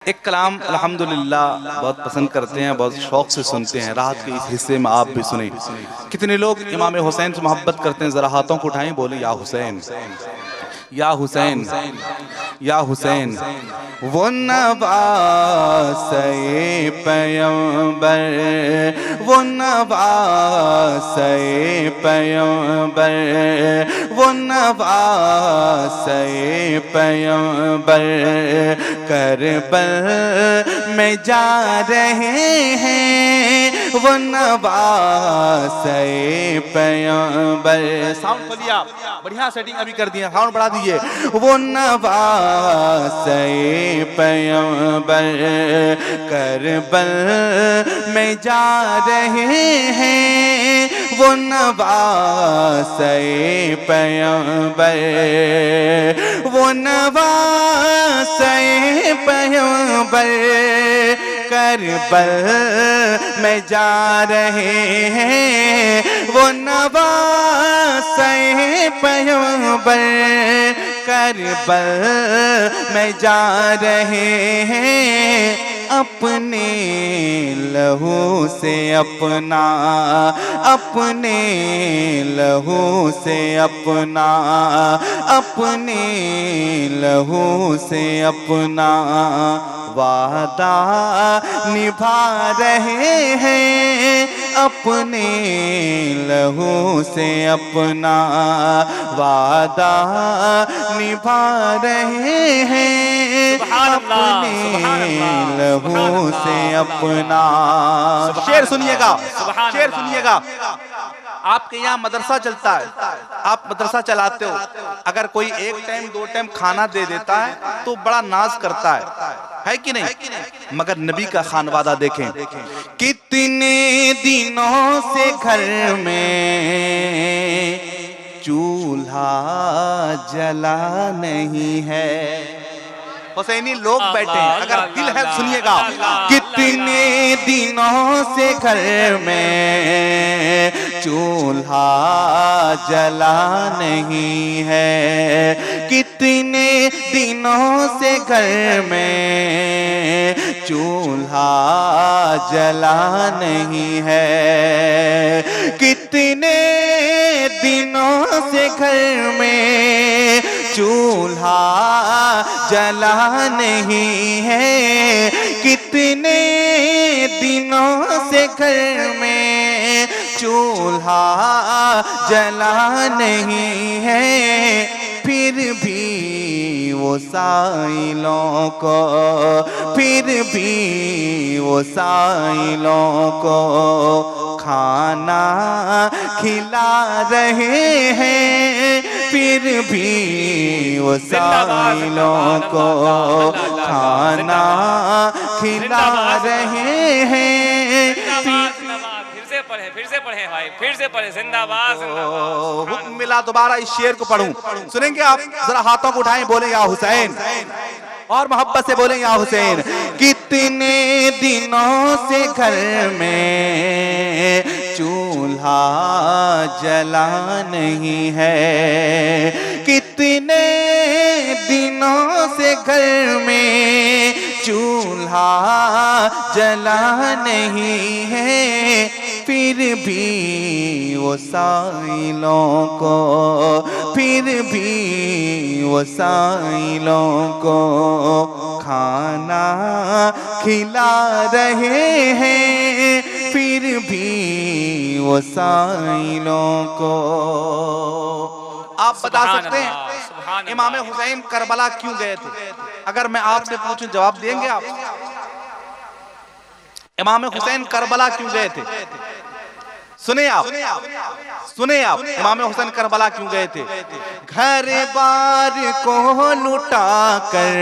एक कलाम अल्हम्दुलिल्लाह बहुत पसंद करते हैं, बहुत शौक से सुनते हैं। रात के इस हिस्से में आप भी सुने। कितने लोग इमाम हुसैन से मोहब्बत करते हैं? जरा हाथों को उठाएं, बोले या हुसैन, या हुसैन, या हुसैन। वो नवासे पैगंबर, वो नवासे पैगंबर, वो नवासे पैगंबर करबल में जा रहे हैं। वो नवासे पैगंबर। साउंड खोलिए आप, बढ़िया सेटिंग अभी कर दिया, साउंड बढ़ा दीजिए। वो नवासे पैगंबर करबल में जा रहे हैं। वो नवासे पैगंबर, वो नवासे पैगंबर करबल में जा रहे हैं। वो नवासे पैगंबर करबल में जा रहे हैं। अपने लहू से अपना, अपने लहू से अपना, अपने लहू से अपना वादा निभा रहे हैं। अपने लहू से अपना वादा निभा रहे हैं। अपने लहू से अपना। शेर सुनिएगा, शेर सुनिएगा। आपके यहाँ मदरसा चलता है, आप मदरसा चलाते हो, अगर कोई एक टाइम दो टाइम खाना दे देता है तो बड़ा नाज करता है कि नहीं? मगर नबी का खानवादा देखें, कितने दिनों से घर में चूल्हा जला नहीं है। हुसैनी लोग बैठे हैं, अगर दिल है सुनिएगा। कितने दिनों से घर में चूल्हा जला नहीं है। कितने दिनों से घर में चूल्हा जला नहीं है। कितने दिनों से घर में चूल्हा जला नहीं है। कितने दिनों से घर में चूल्हा जला नहीं है। फिर भी वो साइलों को, फिर भी वो साइलों को खाना खिला रहे हैं। फिर भी वो साइलों को खाना खिला रहे हैं। फिर से पढ़े भाई, फिर से पढ़े। जिंदाबाद, जिंदाबाद। हुक्म मिला दोबारा इस शेर को पढ़ूं, सुनेंगे आप? जरा हाथों को उठाएं, बोले या हुसैन, और मोहब्बत से बोले या हुसैन। कितने दिनों से घर में चूल्हा जला नहीं है। कितने दिनों से घर में चूल्हा जला नहीं है। फिर भी वो साइलों को, फिर भी वो साइलों को खाना खिला रहे हैं। फिर भी वो साइलों को। आप बता सकते हैं इमाम हुसैन करबला क्यों गए थे? अगर मैं आपसे पूछूं, जवाब देंगे आप? इमाम हुसैन करबला क्यों गए थे? सुने आप, सुने आप, इमाम हुसैन करबला क्यों गए थे? घर बार को लुटा कर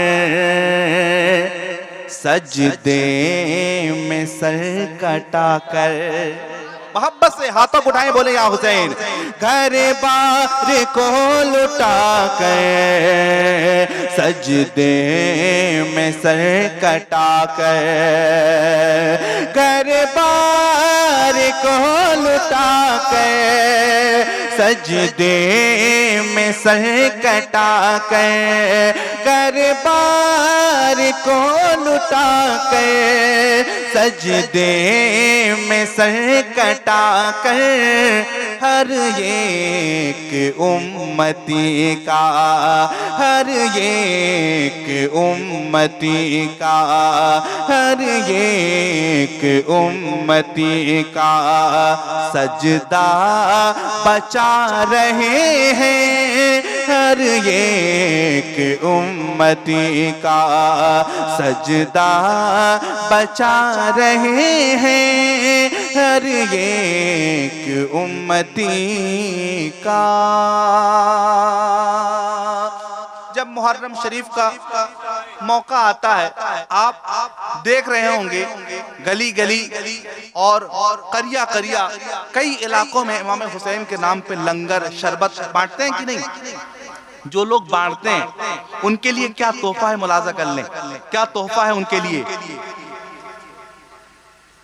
सजदे में सर कटा कर। मोहब्बत से हाथों को उठाएं, बोले या हुसैन। घर बार को लुटा कर सजदे में सर कटा कर। घर बार को लुटा कर सजदे में सर कटा कर दरबार को लुटा कर सजदे में सर कटा कर हर एक उम्मती का हर एक उम्मती का हर एक उम्मती का सजदा बचा रहे हैं हर एक उम्मती का सजदा बचा रहे हैं हर एक उम्मती का। जब मुहर्रम शरीफ का मौका आता है आप देख रहे होंगे गली गली और करिया करिया कई इलाकों में इमाम हुसैन के नाम पे लंगर शरबत बांटते हैं कि नहीं। जो लोग बांटते हैं उनके लिए क्या तोहफा है, मुलाजा कर लें क्या तोहफा है उनके लिए,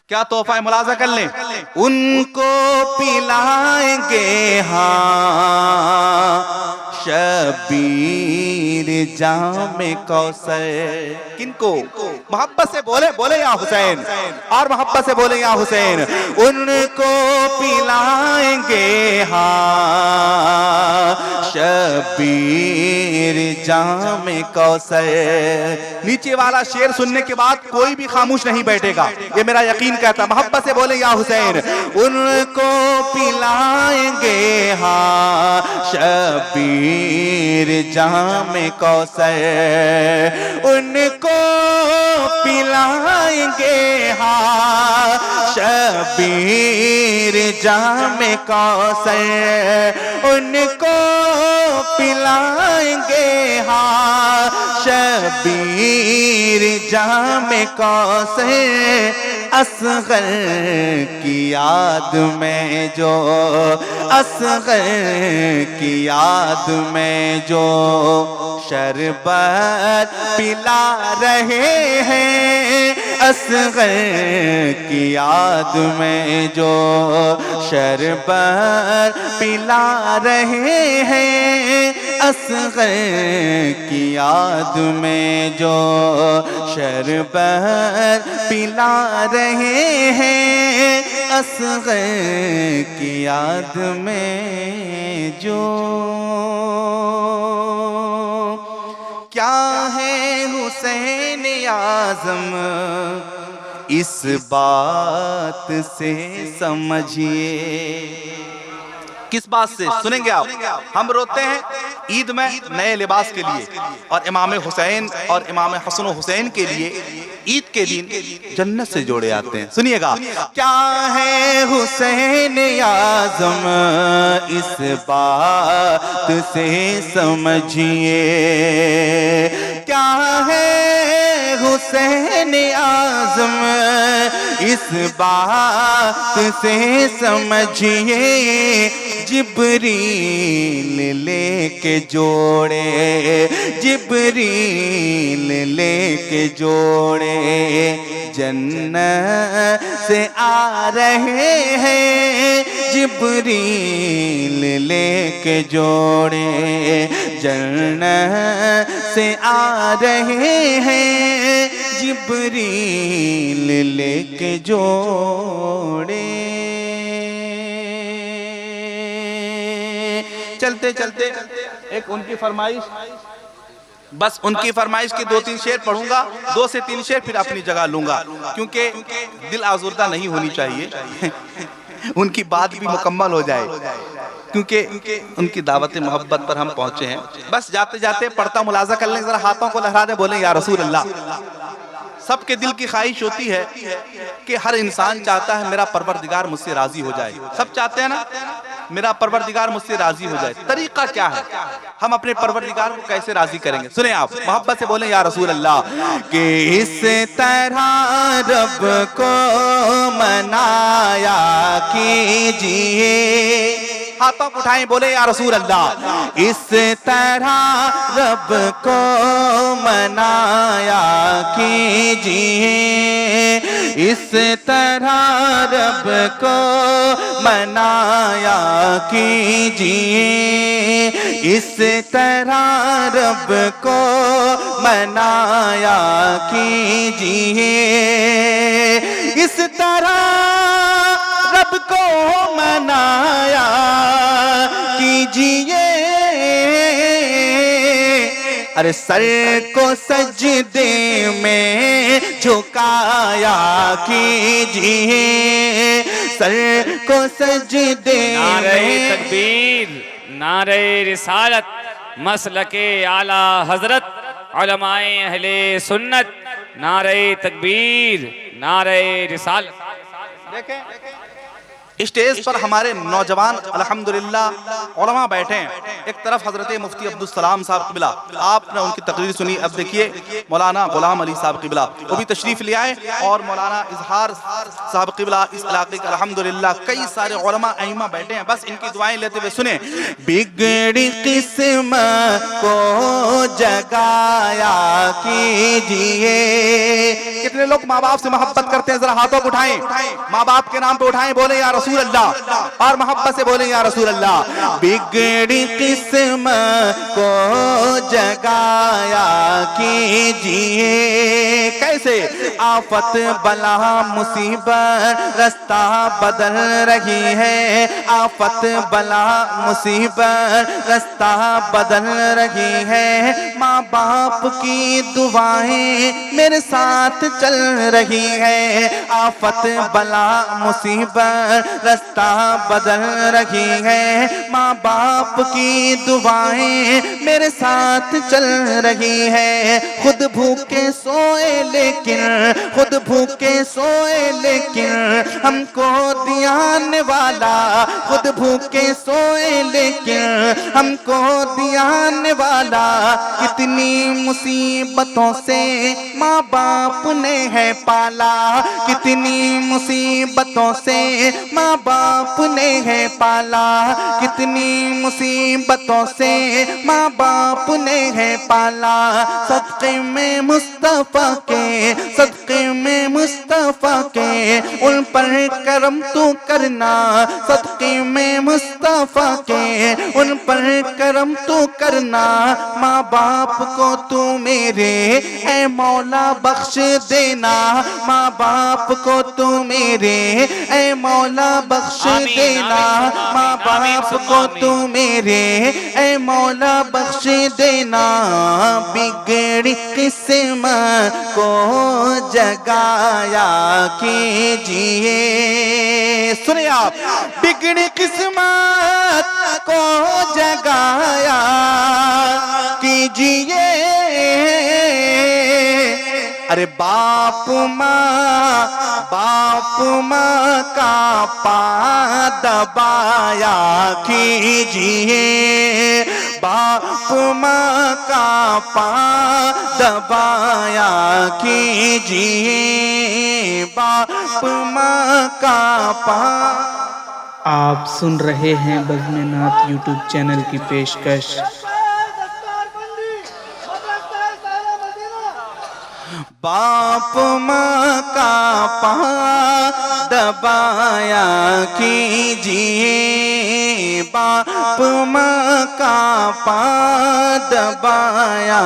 क्या तोहफा है मुलाजा कर लें। उनको पिलाएंगे हाँ शबीर जामे कौसर। किनको? मोहब्बत से बोले बोले या हुसैन, और मोहब्बत से बोले या हुसैन। उनको पिलाएंगे हाँ शबीर जामे कौसर। नीचे वाला शेर सुनने के बाद कोई भी खामोश नहीं बैठेगा, ये मेरा यकीन कहता। मोहब्बत से बोले या हुसैन। उनको पिलाएंगे हाँ शबीर जामे कौसर। उनको पिलाएंगे हाँ शबीर जामे कौसर। उनको पिलाएंगे हाँ शबीर जामे कौसर। असगर की याद में जो असगर की याद में जो शरबत पिला रहे हैं असगर की याद में जो शरबत पिला रहे हैं असगर की याद में जो शरबत पिला रहे हैं असगर की याद में जो। क्या है हुसैन आज़म इस बात से समझिए। किस बात से सुनेंगे आप। हम रोते हैं ईद में नए लिबास के लिए, और इमाम हुसैन और इमाम हसन हुसैन के लिए ईद के दिन जन्नत से जोड़े आते हैं। सुनिएगा। क्या है हुसैन आज़म इस बात से समझिए। क्या है हुसैन आज़म इस बात से समझिए। जिब्रील लेके जोड़े जिब्रील लेके जोड़े जन्नत से आ रहे हैं। जिब्रील लेके जोड़े जन्नत से आ रहे हैं। जिब्रील लेके जोड़े। चलते चलते एक उनकी फरमाइश, बस उनकी फरमाइश की 2-3 शेर पढ़ूंगा, 2 से 3 शेर फिर अपनी जगह लूंगा, क्योंकि दिल आज़ुर्दा नहीं होनी चाहिए। उनकी बात भी मुकम्मल हो जाए, क्योंकि उनकी दावत मोहब्बत पर हम पहुंचे हैं। बस जाते जाते पढ़ता मुलाजा कर लें, जरा हाथों को लहरा दे, बोले या रसूल अल्लाह। सबके दिल की ख्वाहिश होती है कि हर इंसान चाहता है मेरा परवरदिगार मुझसे राजी हो जाए। सब चाहते हैं ना मेरा परवरदिगार मुझसे राजी हो जाए। तरीका क्या है, हम अपने परवरदिगार को कैसे राजी करेंगे? सुने आप, मोहब्बत से बोले या रसूल अल्लाह। कि इस तरह रब को मनाया कीजिए। हाथों को उठाएं, बोले या रसूल अल्लाह। इस तरह रब को मनाया कीजिए। इस तरह रब को मनाया कीजिए, इस तरह रब को मनाया कीजिए, इस तरह रब को मनाया कीजिए। अरे सर को सजदे में झुकाया कीजिए, सर को सजदे नारे में। तकबीर, नारे रिसालत, मसलके आला हजरत, उलमाए अहले सुन्नत, नारे तकबीर, नारे रिसालत। देखें स्टेज पर हमारे नौजवान अल्हम्दुलिल्लाह उलमा बैठे हैं। एक तरफ हजरत मुफ्ती अब्दुल सलाम साहब क़िबला, आपने उनकी तकरीर सुनी। अब देखिए मौलाना गुलाम अली साहब क़िबला वो भी तशरीफ़ ले आए और मौलाना इजहार साहब क़िबला, इस इलाके का अल्हम्दुलिल्लाह कई सारे उलमा अइम्मा बैठे हैं। बस इनकी दुआएं लेते हुए सुने। बिगड़ी किस्म को जगाया कीजिए। कितने लोग माँ बाप से मोहब्बत करते हैं? जरा हाथों को उठाएं, माँ बाप के नाम पे उठाएं, बोले या रसूल अल्लाह, और मोहब्बत से बोले या रसूल अल्लाह। बिगड़ी किस्म को जगाया कीजिए। कैसे? आफत बला मुसीबत रास्ता बदल रही है, आफत बला मुसीबत रास्ता बदल रही है। माँ बाप की दुआएं मेरे साथ चल रही है, आफत बला मुसीबत रास्ता बदल रही है। माँ बाप की दुआएं मेरे साथ चल रही है। खुद भूखे सोए लेकिन, खुद भूखे सोए लेकिन हमको दियाने वाला, खुद भूखे सोए लेकिन हमको दियाने वाला। कितनी मुसीबतों से माँ बाप ने है पाला, कितनी मुसीबतों से माँ बाप ने है पाला, कितनी मुसीबतों से माँ बाप ने है पाला। सदक़े में मुस्तफ़ा के, सदक़े में मुस्तफ़ा के उन पर करम तू करना, सदक़े में मुस्तफ़ा के उन पर करम तू करना। माँ बाप को तू मेरे ऐ मौला बख्श देना, माँ बाप को तू मेरे ऐ मौला बख्श देना, माँ बाप को तू मेरे ऐ मौला बख्श देना। बिगड़ी किस्म को जगाया कीजिए। सुनिए आप, बिगड़ी किस्मत को जगाया कीजिए। अरे बाप माँ का पा दबाया कीजिए, बाप माँ का पा दबाया कीजिए, बाप माँ का पा। आप सुन रहे हैं बज़्म नात यूट्यूब चैनल की पेशकश। बाप माँ का पा दबाया कीजिए, बाप माँ का पा दबाया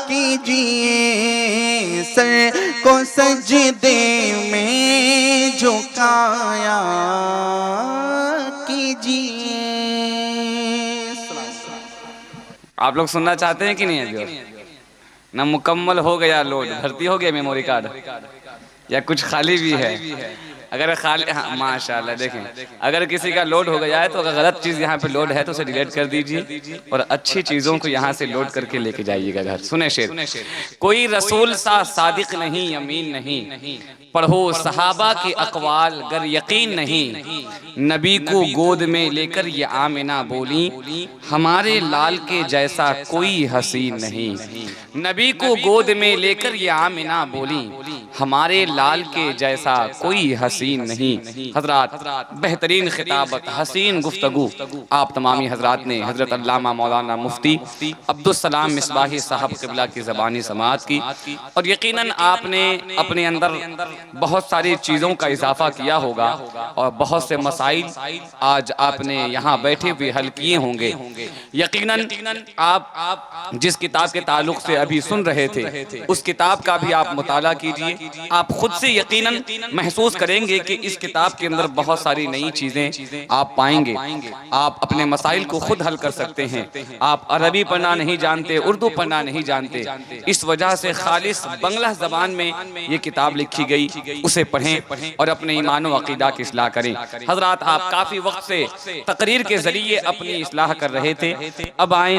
कीजिए। सर को सजदे में झुकाया कीजिए। आप लोग सुनना चाहते हैं कि नहीं है? जो ना मुकम्मल हो गया लोड, भर्ती हो गया मेमोरी कार्ड, या कुछ खाली भी है? अगर खाली, हाँ माशाल्लाह, देखें अगर किसी का लोड हो गया है तो अगर गलत चीज़ यहाँ पे लोड है तो उसे डिलीट कर दीजिए और अच्छी चीज़ों को यहाँ से लोड करके लेके जाइएगा घर। सुने शेर, कोई रसूल सा सादिक नहीं, अमीन नहीं, पढ़ो सहाबा के अकवाल, गर यकीन नहीं नबी को गोद में लेकर ये आमिना बोली, हमारे लाल के जैसा कोई हसीन नहीं। नबी को गोद में लेकर ये आमिना बोली, हमारे लाल के जैसा कोई हसीन नहीं। हजरात, बेहतरीन खिताबत, हसीन गुफ्तगू आप तमामी हजरात ने हजरत अल्लामा मौलाना मुफ्ती अब्दुल सलाम मिसबाही साहब क़िबला की ज़बानी समाअत की, और यकीनन आपने अपने अंदर बहुत सारी चीज़ों का इजाफा किया होगा और बहुत से मसाइल आज आपने यहाँ बैठे हुए हल किए होंगे। यकीनन आप जिस किताब के ताल्लुक से अभी सुन रहे थे उस किताब का भी आप मुताला कीजिए, आप खुद से यकीनन महसूस करेंगे कि इस किताब के अंदर बहुत सारी नई चीज़ें आप पाएंगे। आप अपने मसाइल को खुद हल कर सकते हैं। आप अरबी पढ़ना नहीं जानते, उर्दू पढ़ना नहीं जानते, इस वजह से खालिस बंगला ज़बान में ये किताब लिखी गई, उसे पढ़ें और अपने ईमान व अक़ीदा की इस्लाह करें। हजरात, आप काफ़ी वक्त से तकरीर के ज़रिए अपनी इस्लाह कर रहे थे, अब आए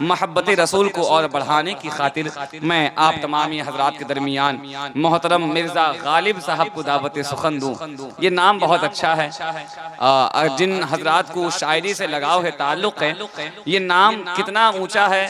मोहब्बत रसूल को और बढ़ाने की खातिर मैं आप तमामी हजरात के दरमियान मोहतरम मिर्ज़ा गालिब साहब को दावत सुखन दूँ। ये नाम बहुत अच्छा है, जिन हजरात को शायरी से लगाव है, ताल्लुक़ है, ये नाम कितना ऊंचा है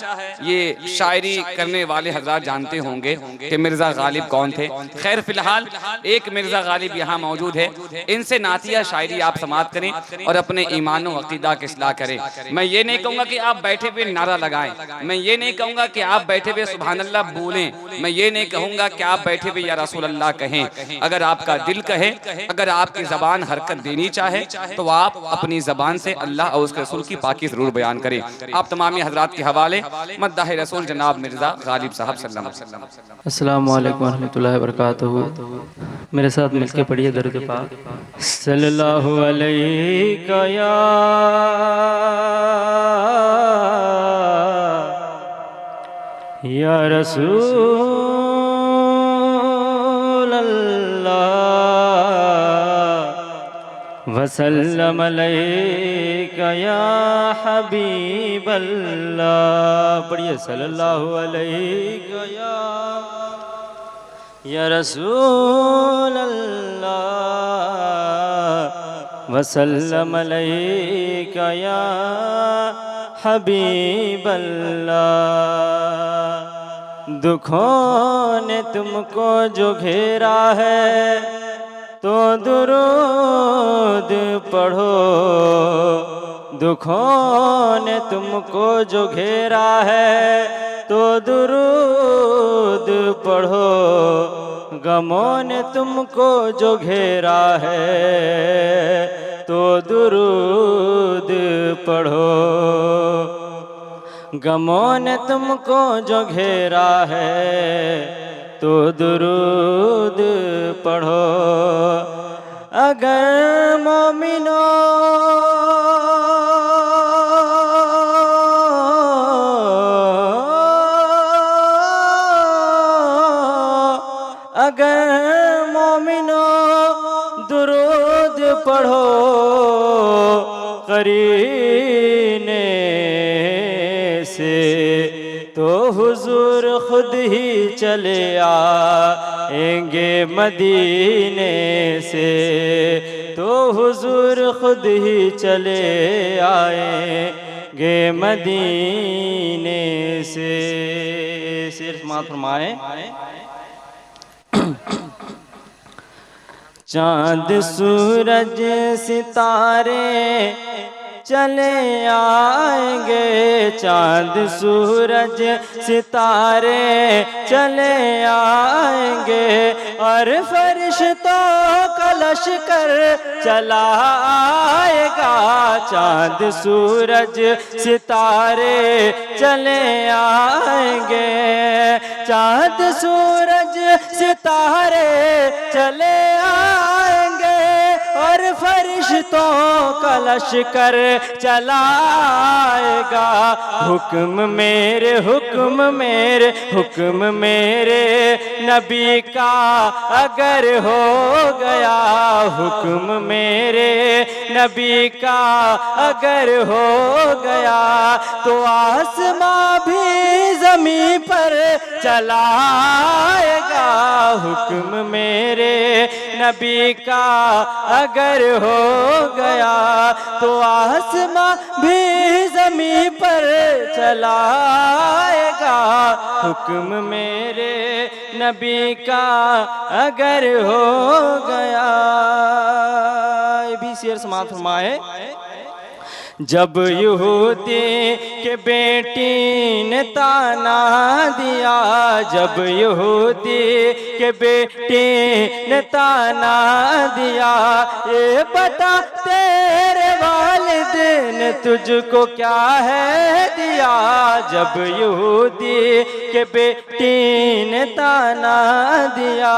ये शायरी करने वाले हजरात जानते होंगे कि मिर्ज़ा गालिब कौन थे। खैर, फिलहाल एक मिर्ज़ा गालिब यहाँ मौजूद है, इनसे नातिया शायरी आप समाअत करें और अपने ईमान व अक़ीदा की इस्लाह करें। मैं ये नहीं कहूँगा कि आप बैठे हुए नारा लगाएं, मैं ये नहीं कहूँगा कि आप बैठे हुए सुभान अल्लाह बोलें, मैं ये नहीं कहूँगा कि आप बैठे हुए या रसूल अल्लाह कहें। अगर आपका दिल कहे, अगर आपकी ज़बान हरकत देनी चाहे तो आप अपनी ज़बान से अल्लाह और उसके रसूल की पाकी ज़रूर बयान करें। आप तमामी हजरात के हवाले मद्दाह रसूल जनाब मिर्ज़ा गालिब साहब सल्लल्लाहु अलैहि वसल्लम। अस्सलामु अलैकुम रहमतुल्लाहि व बरकातहू। मेरे साथ मिलके पढ़िए दरूद पाक। सल्लल्लाहु अलैका या रसूल अल्लाह वसल्लम अलैका या हबीब अल्लाह। पढ़िए सल्लल्लाहु अलैका या रसूल अल्लाह वसल्लम अलैका या हबीब अल्लाह। दुखों ने तुमको जो घेरा है तो दुरूद पढ़ो, दुखों ने तुमको जो घेरा है तो दुरूद पढ़ो, गमों ने तुमको जो घेरा है तो दुरूद पढ़ो, गमों ने तुमको जो घेरा है तो दुरूद पढ़ो। अगर मोमिनो अगर मोमिनो दुरूद पढ़ो, करीने से तो हुजूर खुद ही चले आएंगे मदीने से, तो हुजूर खुद ही चले आएंगे मदीने से। सिर्फ माँ फरमाए। चाँद सूरज सितारे चले आएंगे, चाँद सूरज सितारे चले आएंगे, और फरिश्तों का लश्कर चला आएगा। चाँद सूरज सितारे चले आएंगे, चाँद सूरज सितारे चले आएंगे, और फरिश्तों का लश्कर चलाएगा। हुक्म मेरे हुक्म मेरे हुक्म मेरे नबी का अगर हो गया, हुक्म मेरे नबी का अगर हो गया, तो आसमां भी ज़मीं पर चलाएगा। हुक्म मेरे नबी का अगर हो गया तो आसमां भी ज़मीं पर चलाएगा। हुक्म मेरे नबी का अगर हो गया। ये भी शेर समाप्त फरमाए। जब यहूदी के बेटी ने ताना दिया, जब यहूदी के बेटी ने ताना दिया, ये बता तेरे वालिद ने तुझको क्या है दिया। जब यहूदी के बेटी ने ताना दिया,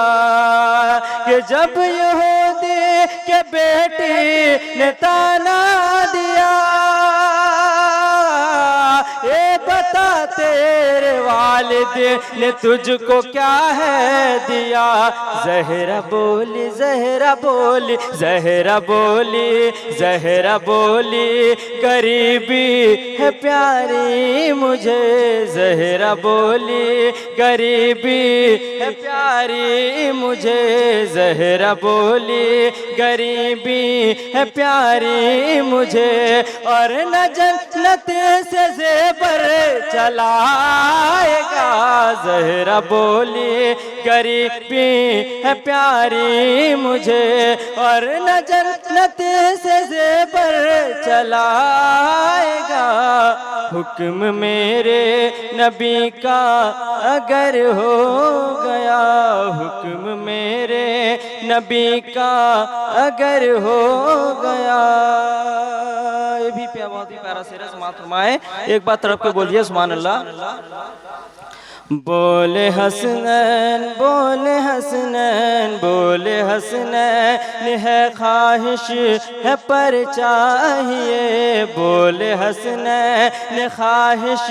कि जब यहूदी के बेटी ने ताना दिया, ये बता तेरे वालिद ने तुझको क्या है दिया। ज़हरा बोली, ज़हरा बोली, ज़हरा बोली, ज़हरा बोली, गरीबी है प्यारी मुझे। ज़हरा बोली, गरीबी है प्यारी मुझे। ज़हरा बोली, गरीबी है प्यारी मुझे। और न जन्नत से ज़ेवर चलाएगा। ज़हरा बोली, गरीबी है प्यारी मुझे। और न जन्नत से ज़ेवर चलाएगा। हुक्म मेरे नबी का अगर हो गया, हुक्म मेरे नबी का अगर हो गया। ये भी बहुत ही प्यारा शेर है, समाप्त फरमाए। एक बात तरफ के बोलिए सुभान अल्लाह। बोले हसनैन, बोले हसनैन, बोले हसनैन है ख्वाहिश है पर चाहिए। बोले हसनैन ख्वाहिश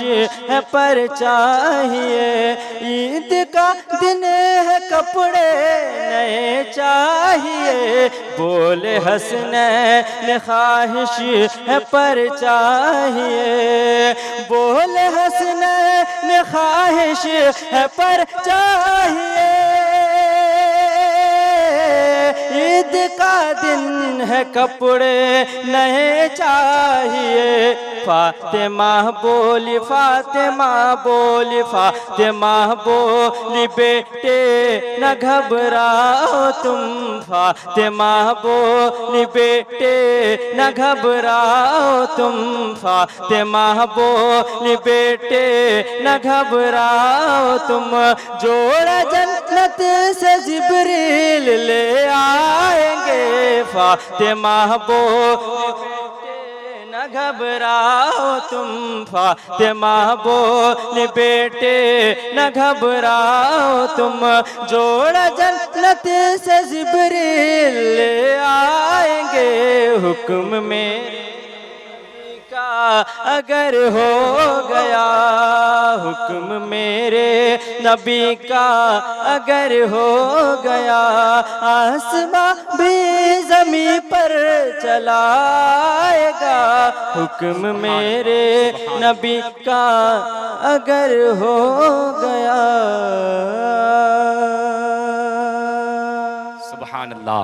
है पर चाहिए। ईद का दिन है कपड़े नए चाहिए। बोले हसनैन ख्वाहिश है पर चाहिए। बोले हसनैन ख्वाहिश है पर चाहिए। ईद का दिन है कपड़े नए चाहिए। फातिमा बोली, फातिमा बोली, फातिमा बोली, बेटे न घबराओ तुम। फातिमा बोली, बेटे न घबराओ तुम। फातिमा बोली, बेटे न घबराओ तुम। जोड़ा जन्नत से जिब्रील ले आएंगे। फातिमा बोली, न घबराओ तुम। फातिमा बोली, बेटे न घबराओ तुम। जोड़ा जन्नत से जिब्रील ले आएंगे। हुक्म में का अगर हो गया, हुक्म मेरे नबी का अगर हो गया। आसमां भी ज़मीं पर चलाएगा। हुक्म मेरे नबी का अगर हो गया। सुभान अल्लाह।